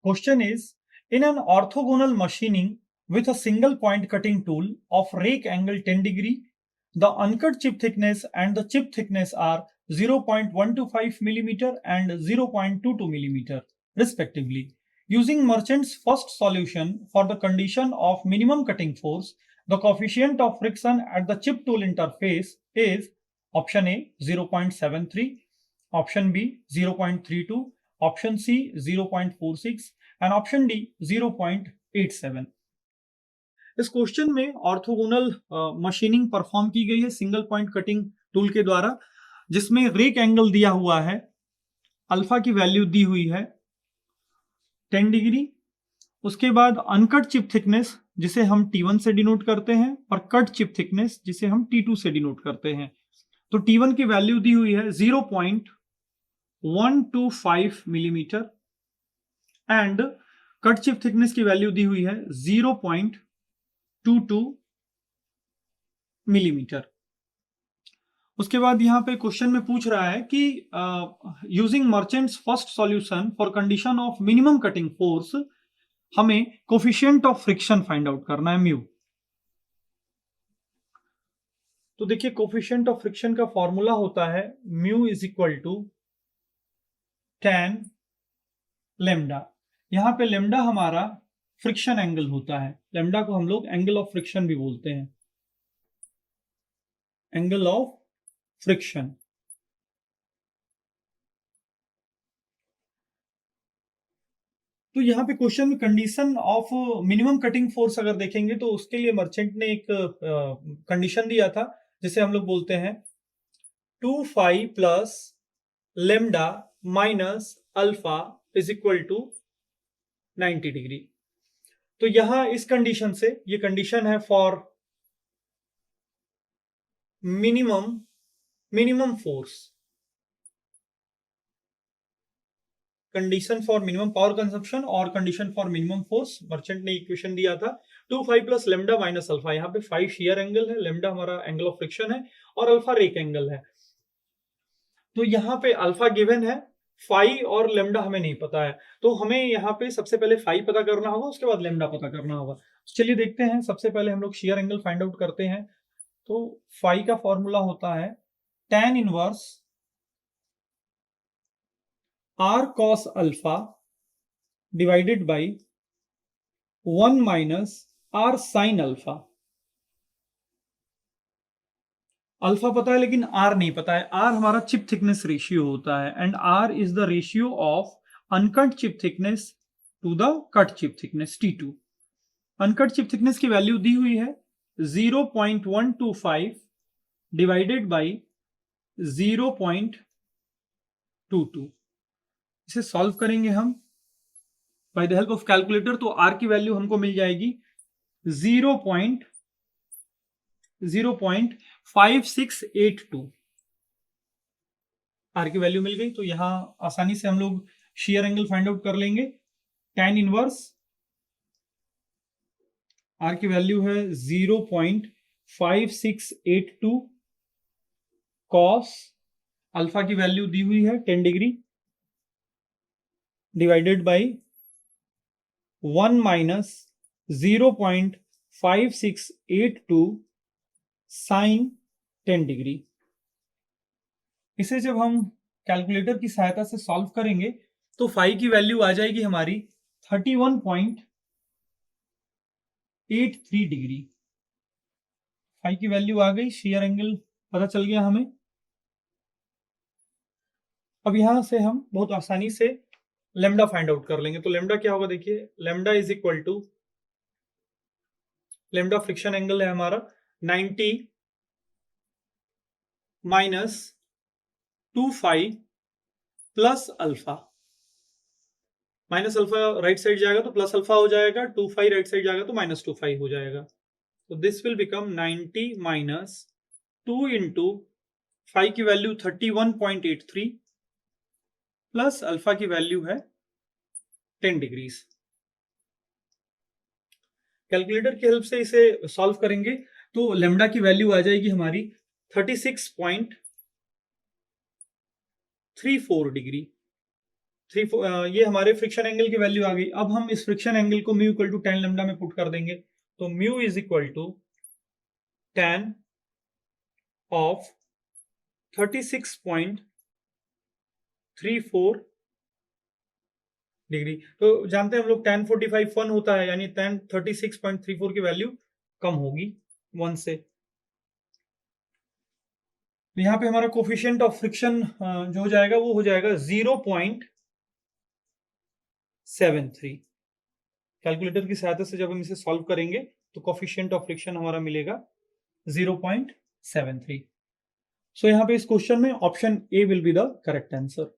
Question is, in an orthogonal machining with a single point cutting tool of rake angle 10 degree, the uncut chip thickness and the chip thickness are 0.125 mm and 0.22 mm respectively. Using Merchant's first solution for the condition of minimum cutting force, the coefficient of friction at the chip tool interface is option A 0.73, option B 0.32, option C 0.46 and option D 0.87. इस question में orthogonal machining perform की गई है single point cutting tool के द्वारा, जिसमें rake angle दिया हुआ है, अल्फा की वैल्यू दी हुई है 10 डिग्री। उसके बाद अनकट चिप थिकनेस जिसे हम T1 से डिनोट करते हैं और कट चिप थिकनेस जिसे हम T2 से डिनोट करते हैं। तो T1 की वैल्यू दी हुई है 0.125 millimetre and cut chip thickness की वैल्यू दी हुई है 0.22 मिलीमीटर। उसके बाद यहां पे क्वेश्चन में पूछ रहा है कि using Merchant's first solution for condition of minimum cutting force हमें coefficient of friction find out करना है म्यू। तो देखिए कोफिशिएंट ऑफ फ्रिक्शन का फॉर्मूला होता है mu is equal to tan lambda. यहां पे लेमडा हमारा फ्रिक्शन एंगल होता है, लेमडा को हम लोग एंगल ऑफ फ्रिक्शन भी बोलते हैं, एंगल ऑफ फ्रिक्शन। तो यहाँ पे क्वेश्चन में condition of minimum cutting force अगर देखेंगे तो उसके लिए मर्चेंट ने एक कंडीशन दिया था जिसे हम लोग बोलते हैं 2 plus lambda minus alpha is equal to 90 degree. तो यहां इस कंडीशन से, ये कंडीशन है for minimum force, condition for minimum power consumption और condition for minimum force Merchant ने इक्वेशन दिया था 2 प्लस लेमडा माइनस अल्फा। यहाँ पे 5 शियर एंगल है, लेमडा हमारा एंगल ऑफ फ्रिक्शन है और अल्फा रेक एंगल है। तो यहाँ पे अल्फा गिवन है, फाई और लेमडा हमें नहीं पता है, तो हमें यहाँ पे सबसे पहले फाई पता करना होगा, उसके बाद लेमडा पता करना होगा। चलिए देखते हैं, सबसे पहले हम लोग शियर एंगल फाइंड आउट करते हैं। तो फाई का फॉर्मूला होता है tan inverse r cos alpha divided by 1 minus r sin alpha. Alpha पता है लेकिन आर नहीं पता है। आर हमारा चिप थिकनेस रेशियो होता है and R is the ratio of uncut chip thickness to the cut chip thickness T2। Uncut chip thickness की वैल्यू दी हुई है 0.125 डिवाइडेड बाई 0.22। इसे सॉल्व करेंगे हम by the help of calculator, तो आर की वैल्यू हमको मिल जाएगी 0.5682। आर की वैल्यू मिल गई, तो यहां आसानी से हम लोग शियर एंगल फाइंड आउट कर लेंगे। tan इनवर्स आर की वैल्यू है 0.5682 कॉस अल्फा की वैल्यू दी हुई है 10 degree divided by 1 minus 0.5682 sine 10 degree. इसे जब हम कैलकुलेटर की सहायता से सॉल्व करेंगे तो फाई की वैल्यू आ जाएगी हमारी 31.83 डिग्री। फाई की वैल्यू आ गई, शियर एंगल पता चल गया हमें। अब यहां से हम बहुत आसानी से लेमडा फाइंड आउट कर लेंगे। तो लेमडा क्या होगा, देखिए lambda is equal to, lambda friction angle है हमारा 90 minus 2 plus alpha. Minus alpha right side जाएगा तो प्लस अल्फा हो जाएगा, 2 राइट साइड जाएगा तो माइनस 2 हो जाएगा। तो this will become 90 minus 2 into phi की वैल्यू 31.83 प्लस अल्फा की वैल्यू है 10 डिग्रीज। कैलकुलेटर की हेल्प से इसे सॉल्व करेंगे तो लेमडा की वैल्यू आ जाएगी हमारी 36.34 डिग्री। ये हमारे फ्रिक्शन एंगल की वैल्यू आ गई। अब हम इस फ्रिक्शन एंगल को mu equal to tan lambda में पुट कर देंगे, तो mu is equal to tan of 36.34 degree. तो जानते हैं हम लोग tan 45 1 होता है, यानी tan 36.34 की वैल्यू कम होगी 1 से। तो यहाँ पे हमारा कोफिशिएंट ऑफ फ्रिक्शन जो हो जाएगा वो हो जाएगा 0.73। कैलकुलेटर की सहायता से जब हम इसे सॉल्व करेंगे तो कोफिशिएंट ऑफ फ्रिक्शन हमारा मिलेगा 0.73। सो यहाँ पे इस क्वेश्चन में option A will be the correct answer.